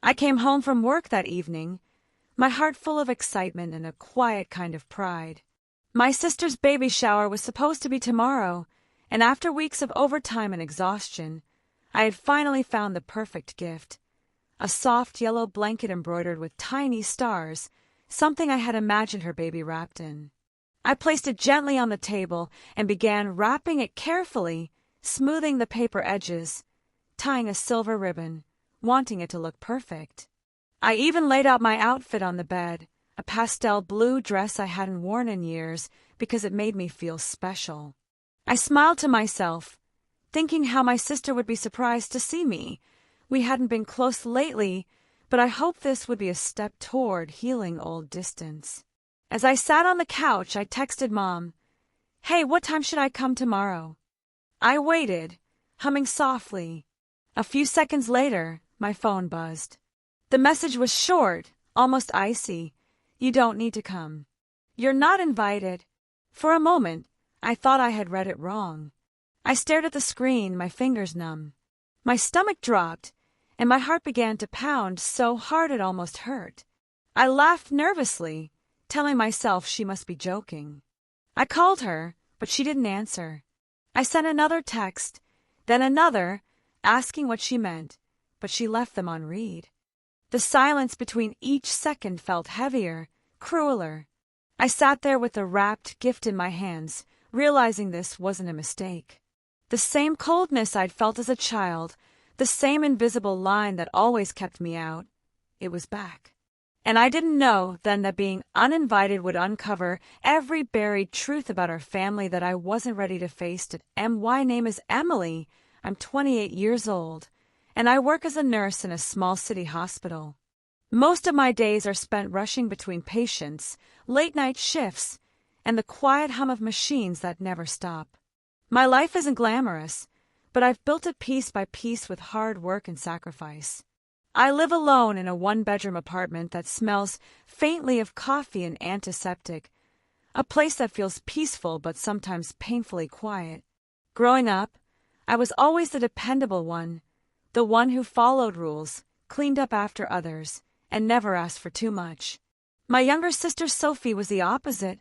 I came home from work that evening, my heart full of excitement and a quiet kind of pride. My sister's baby shower was supposed to be tomorrow, and after weeks of overtime and exhaustion, I had finally found the perfect gift. A soft yellow blanket embroidered with tiny stars, something I had imagined her baby wrapped in. I placed it gently on the table and began wrapping it carefully, smoothing the paper edges, tying a silver ribbon, wanting it to look perfect. I even laid out my outfit on the bed, a pastel blue dress I hadn't worn in years because it made me feel special. I smiled to myself, thinking how my sister would be surprised to see me. We hadn't been close lately, but I hoped this would be a step toward healing old distance. As I sat on the couch, I texted Mom, "Hey, what time should I come tomorrow?" I waited, humming softly. A few seconds later, my phone buzzed. The message was short, almost icy. "You don't need to come. You're not invited." For a moment, I thought I had read it wrong. I stared at the screen, my fingers numb. My stomach dropped, and my heart began to pound so hard it almost hurt. I laughed nervously, telling myself she must be joking. I called her, but she didn't answer. I sent another text, then another, asking what she meant, but she left them on read. The silence between each second felt heavier, crueler. I sat there with the wrapped gift in my hands, realizing this wasn't a mistake. The same coldness I'd felt as a child, the same invisible line that always kept me out, it was back. And I didn't know then that being uninvited would uncover every buried truth about our family that I wasn't ready to face. My name is Emily. I'm 28 years old, and I work as a nurse in a small city hospital. Most of my days are spent rushing between patients, late-night shifts, and the quiet hum of machines that never stop. My life isn't glamorous, but I've built it piece by piece with hard work and sacrifice. I live alone in a one-bedroom apartment that smells faintly of coffee and antiseptic, a place that feels peaceful but sometimes painfully quiet. Growing up, I was always the dependable one, the one who followed rules, cleaned up after others, and never asked for too much. My younger sister Sophie was the opposite,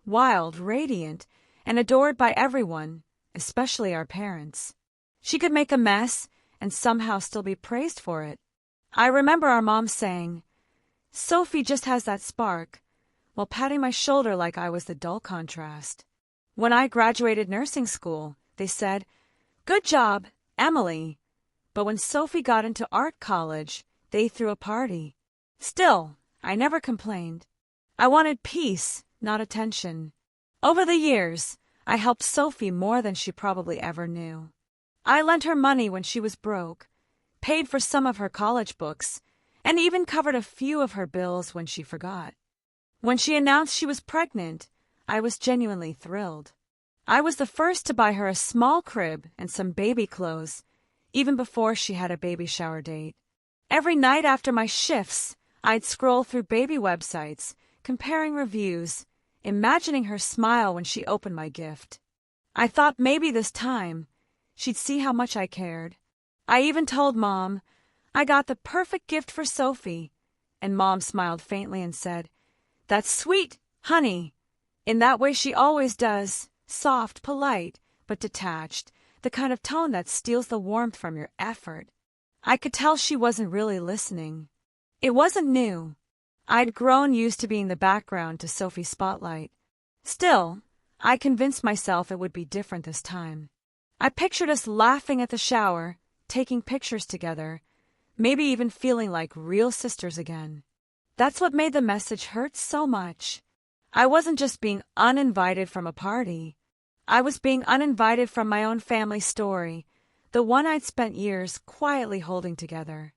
wild, radiant, and adored by everyone, especially our parents. She could make a mess and somehow still be praised for it. I remember our mom saying, "Sophie just has that spark," while patting my shoulder like I was the dull contrast. When I graduated nursing school, they said, "Good job, Emily." But when Sophie got into art college, they threw a party. Still, I never complained. I wanted peace, not attention. Over the years, I helped Sophie more than she probably ever knew. I lent her money when she was broke, paid for some of her college books, and even covered a few of her bills when she forgot. When she announced she was pregnant, I was genuinely thrilled. I was the first to buy her a small crib and some baby clothes, even before she had a baby shower date. Every night after my shifts, I'd scroll through baby websites, comparing reviews, imagining her smile when she opened my gift. I thought maybe this time, she'd see how much I cared. I even told Mom, "I got the perfect gift for Sophie," and Mom smiled faintly and said, "That's sweet, honey." In that way she always does, soft, polite, but detached, the kind of tone that steals the warmth from your effort. I could tell she wasn't really listening. It wasn't new. I'd grown used to being the background to Sophie's spotlight. Still, I convinced myself it would be different this time. I pictured us laughing at the shower, taking pictures together, maybe even feeling like real sisters again. That's what made the message hurt so much. I wasn't just being uninvited from a party. I was being uninvited from my own family story, the one I'd spent years quietly holding together.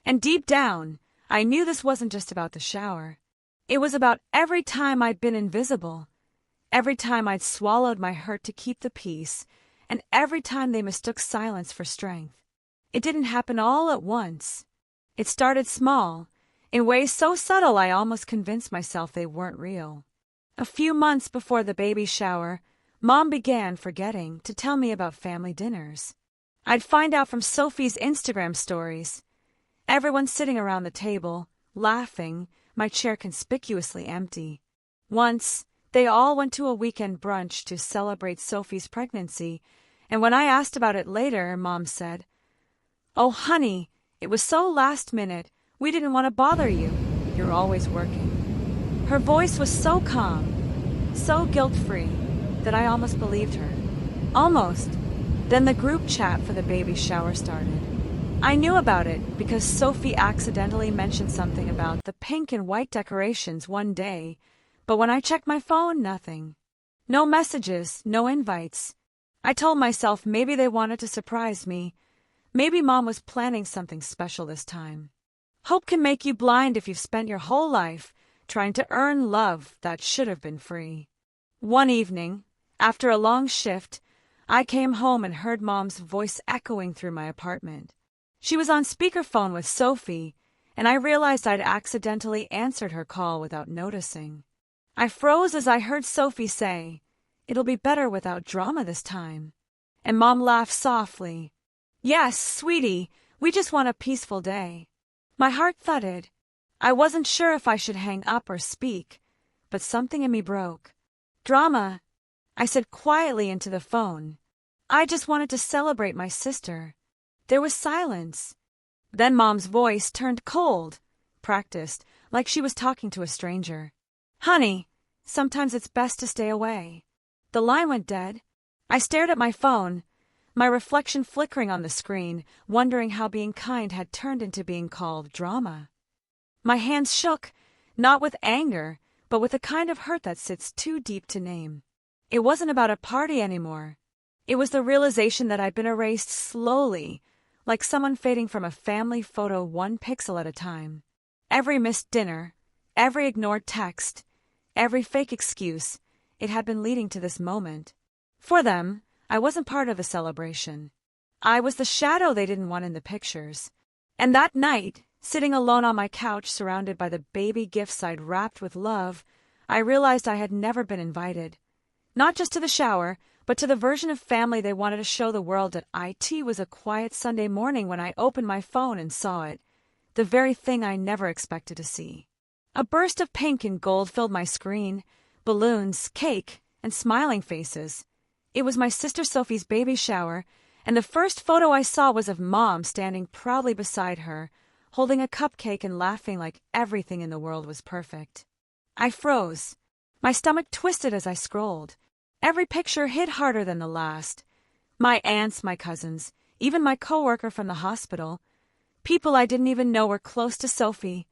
And deep down, I knew this wasn't just about the shower. It was about every time I'd been invisible, every time I'd swallowed my hurt to keep the peace, and every time they mistook silence for strength. It didn't happen all at once. It started small, in ways so subtle I almost convinced myself they weren't real. A few months before the baby shower, Mom began forgetting to tell me about family dinners. I'd find out from Sophie's Instagram stories, Everyone sitting around the table, laughing, my chair conspicuously empty. Once, they all went to a weekend brunch to celebrate Sophie's pregnancy, and when I asked about it later, Mom said, "Oh, honey, it was so last minute, we didn't want to bother you. You're always working." Her voice was so calm, so guilt-free, that I almost believed her. Almost. Then the group chat for the baby shower started. I knew about it because Sophie accidentally mentioned something about the pink and white decorations one day, but when I checked my phone, nothing. No messages, no invites. I told myself maybe they wanted to surprise me. Maybe Mom was planning something special this time. Hope can make you blind if you've spent your whole life trying to earn love that should have been free. One evening, after a long shift, I came home and heard Mom's voice echoing through my apartment. She was on speakerphone with Sophie, and I realized I'd accidentally answered her call without noticing. I froze as I heard Sophie say, "It'll be better without drama this time." And Mom laughed softly. "Yes, sweetie, we just want a peaceful day." My heart thudded. I wasn't sure if I should hang up or speak, but something in me broke. "Drama," I said quietly into the phone. "I just wanted to celebrate my sister." There was silence. Then Mom's voice turned cold, practiced, like she was talking to a stranger. "Honey, sometimes it's best to stay away." The line went dead. I stared at my phone, my reflection flickering on the screen, wondering how being kind had turned into being called drama. My hands shook, not with anger, but with a kind of hurt that sits too deep to name. It wasn't about a party anymore. It was the realization that I'd been erased slowly, like someone fading from a family photo one pixel at a time. Every missed dinner, every ignored text, every fake excuse, it had been leading to this moment. For them, I wasn't part of the celebration. I was the shadow they didn't want in the pictures. And that night, sitting alone on my couch surrounded by the baby gifts I'd wrapped with love, I realized I had never been invited. Not just to the shower, but to the version of family they wanted to show the world that it was a quiet Sunday morning when I opened my phone and saw it, the very thing I never expected to see. A burst of pink and gold filled my screen, balloons, cake, and smiling faces. It was my sister Sophie's baby shower, and the first photo I saw was of Mom standing proudly beside her, holding a cupcake and laughing like everything in the world was perfect. I froze. My stomach twisted as I scrolled. Every picture hit harder than the last. My aunts, my cousins, even my coworker from the hospital. People I didn't even know were close to Sophie.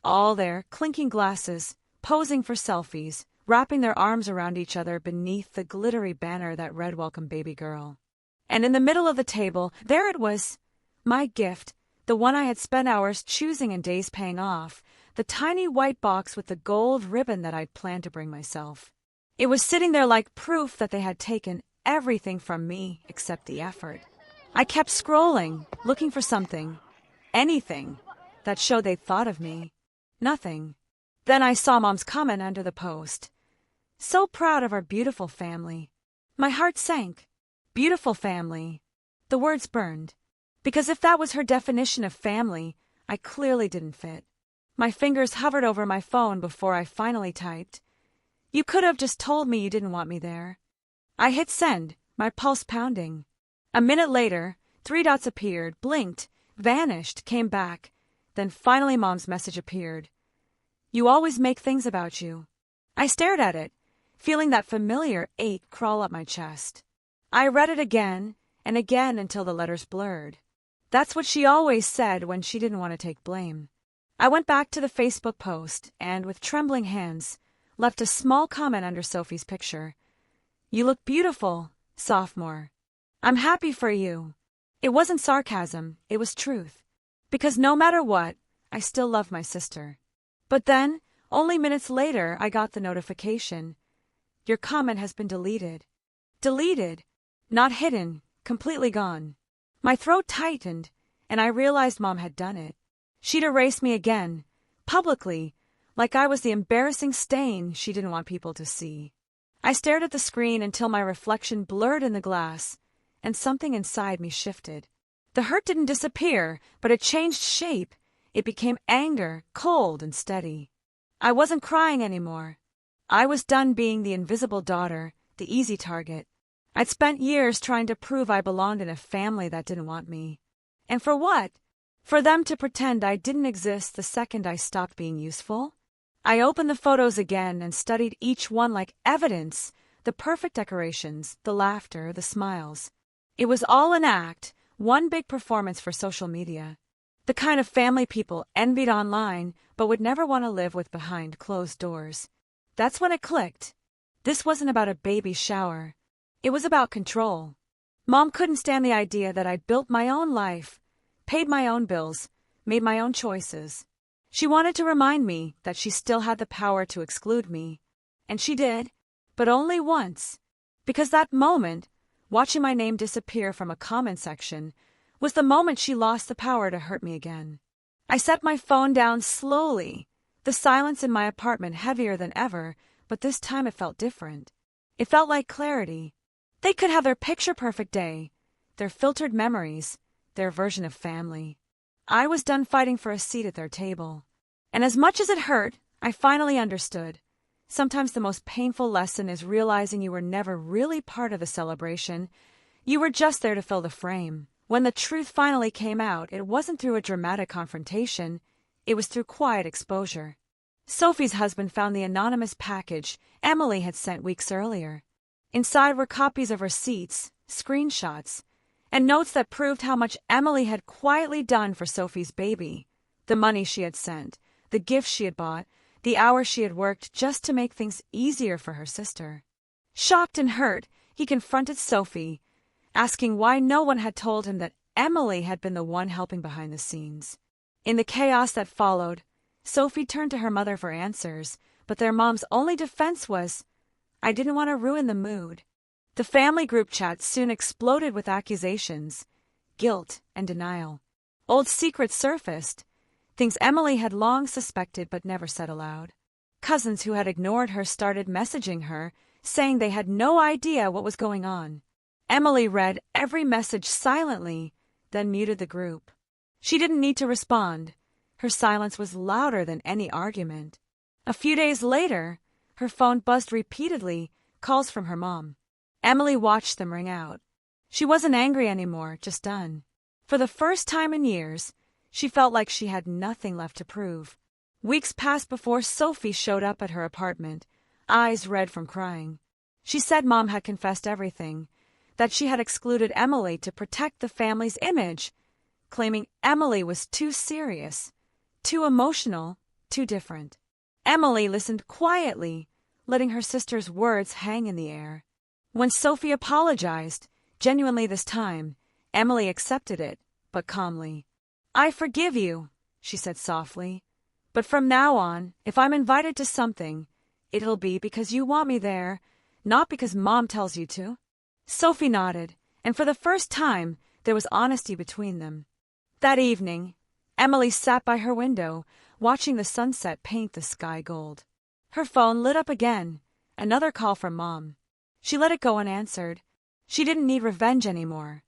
All there, clinking glasses, posing for selfies, wrapping their arms around each other beneath the glittery banner that read "Welcome, baby girl." And in the middle of the table, there it was, my gift, the one I had spent hours choosing and days paying off, the tiny white box with the gold ribbon that I'd planned to bring myself. It was sitting there like proof that they had taken everything from me except the effort. I kept scrolling, looking for something, anything, that showed they'd thought of me. Nothing. Then I saw Mom's comment under the post. "So proud of our beautiful family." My heart sank. Beautiful family. The words burned. Because if that was her definition of family, I clearly didn't fit. My fingers hovered over my phone before I finally typed, "You could have just told me you didn't want me there." I hit send, my pulse pounding. A minute later, 3 dots appeared, blinked, vanished, came back. Then finally Mom's message appeared. "You always make things about you." I stared at it, feeling that familiar ache crawl up my chest. I read it again and again until the letters blurred. That's what she always said when she didn't want to take blame. I went back to the Facebook post and, with trembling hands, left a small comment under Sophie's picture. "You look beautiful, sophomore. I'm happy for you." It wasn't sarcasm, it was truth. Because no matter what, I still love my sister. But then, only minutes later, I got the notification. "Your comment has been deleted." Deleted. Not hidden, completely gone. My throat tightened, and I realized Mom had done it. She'd erased me again, publicly, like I was the embarrassing stain she didn't want people to see. I stared at the screen until my reflection blurred in the glass, and something inside me shifted. The hurt didn't disappear, but it changed shape. It became anger, cold and steady. I wasn't crying anymore. I was done being the invisible daughter, the easy target. I'd spent years trying to prove I belonged in a family that didn't want me. And for what? For them to pretend I didn't exist the second I stopped being useful? I opened the photos again and studied each one like evidence, the perfect decorations, the laughter, the smiles. It was all an act, one big performance for social media. The kind of family people envied online but would never want to live with behind closed doors. That's when it clicked. This wasn't about a baby shower. It was about control. Mom couldn't stand the idea that I'd built my own life, paid my own bills, made my own choices. She wanted to remind me that she still had the power to exclude me. And she did, but only once. Because that moment, watching my name disappear from a comment section, was the moment she lost the power to hurt me again. I set my phone down slowly, the silence in my apartment heavier than ever, but this time it felt different. It felt like clarity. They could have their picture-perfect day, their filtered memories, their version of family. I was done fighting for a seat at their table. And as much as it hurt, I finally understood. Sometimes the most painful lesson is realizing you were never really part of the celebration. You were just there to fill the frame. When the truth finally came out, it wasn't through a dramatic confrontation. It was through quiet exposure. Sophie's husband found the anonymous package Emily had sent weeks earlier. Inside were copies of receipts, screenshots, and notes that proved how much Emily had quietly done for Sophie's baby. The money she had sent, the gifts she had bought, the hours she had worked just to make things easier for her sister. Shocked and hurt, he confronted Sophie, asking why no one had told him that Emily had been the one helping behind the scenes. In the chaos that followed, Sophie turned to her mother for answers, but their mom's only defense was, "I didn't want to ruin the mood." The family group chat soon exploded with accusations, guilt, and denial. Old secrets surfaced, things Emily had long suspected but never said aloud. Cousins who had ignored her started messaging her, saying they had no idea what was going on. Emily read every message silently, then muted the group. She didn't need to respond. Her silence was louder than any argument. A few days later, her phone buzzed repeatedly, calls from her mom. Emily watched them ring out. She wasn't angry anymore, just done. For the first time in years, she felt like she had nothing left to prove. Weeks passed before Sophie showed up at her apartment, eyes red from crying. She said Mom had confessed everything, that she had excluded Emily to protect the family's image, claiming Emily was too serious, too emotional, too different. Emily listened quietly, letting her sister's words hang in the air. When Sophie apologized, genuinely this time, Emily accepted it, but calmly. "I forgive you," she said softly. "But from now on, if I'm invited to something, it'll be because you want me there, not because Mom tells you to." Sophie nodded, and for the first time, there was honesty between them. That evening, Emily sat by her window, watching the sunset paint the sky gold. Her phone lit up again, another call from Mom. She let it go unanswered. She didn't need revenge anymore.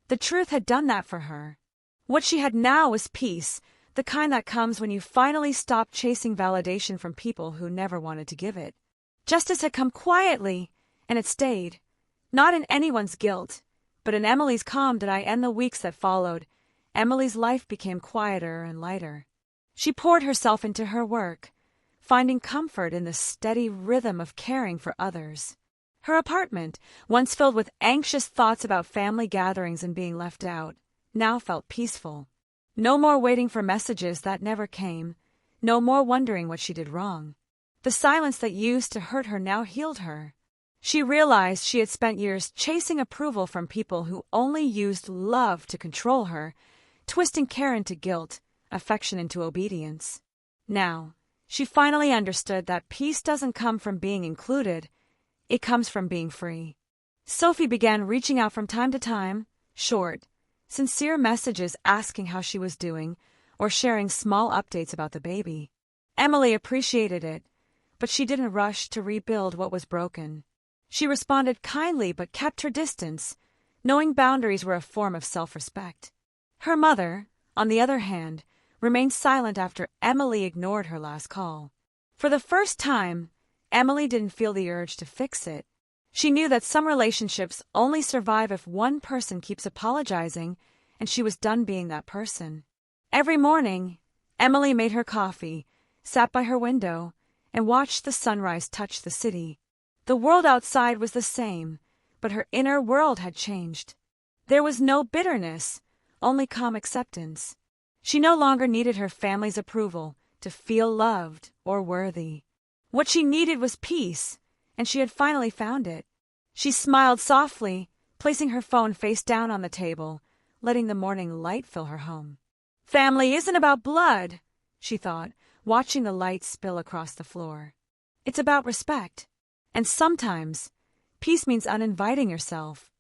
The truth had done that for her. What she had now was peace, the kind that comes when you finally stop chasing validation from people who never wanted to give it. Justice had come quietly, and it stayed. Not in anyone's guilt, but in Emily's calm did I end the weeks that followed. Emily's life became quieter and lighter. She poured herself into her work, finding comfort in the steady rhythm of caring for others. Her apartment, once filled with anxious thoughts about family gatherings and being left out, now felt peaceful. No more waiting for messages that never came, no more wondering what she did wrong. The silence that used to hurt her now healed her. She realized she had spent years chasing approval from people who only used love to control her, twisting care into guilt, affection into obedience. Now, she finally understood that peace doesn't come from being included, it comes from being free. Sophie began reaching out from time to time, short, sincere messages asking how she was doing, or sharing small updates about the baby. Emily appreciated it, but she didn't rush to rebuild what was broken. She responded kindly but kept her distance, knowing boundaries were a form of self-respect. Her mother, on the other hand, remained silent after Emily ignored her last call. For the first time, Emily didn't feel the urge to fix it. She knew that some relationships only survive if one person keeps apologizing, and she was done being that person. Every morning, Emily made her coffee, sat by her window, and watched the sunrise touch the city. The world outside was the same, but her inner world had changed. There was no bitterness, only calm acceptance. She no longer needed her family's approval to feel loved or worthy. What she needed was peace, and she had finally found it. She smiled softly, placing her phone face down on the table, letting the morning light fill her home. Family isn't about blood, she thought, watching the light spill across the floor. It's about respect. And sometimes, peace means uninviting yourself.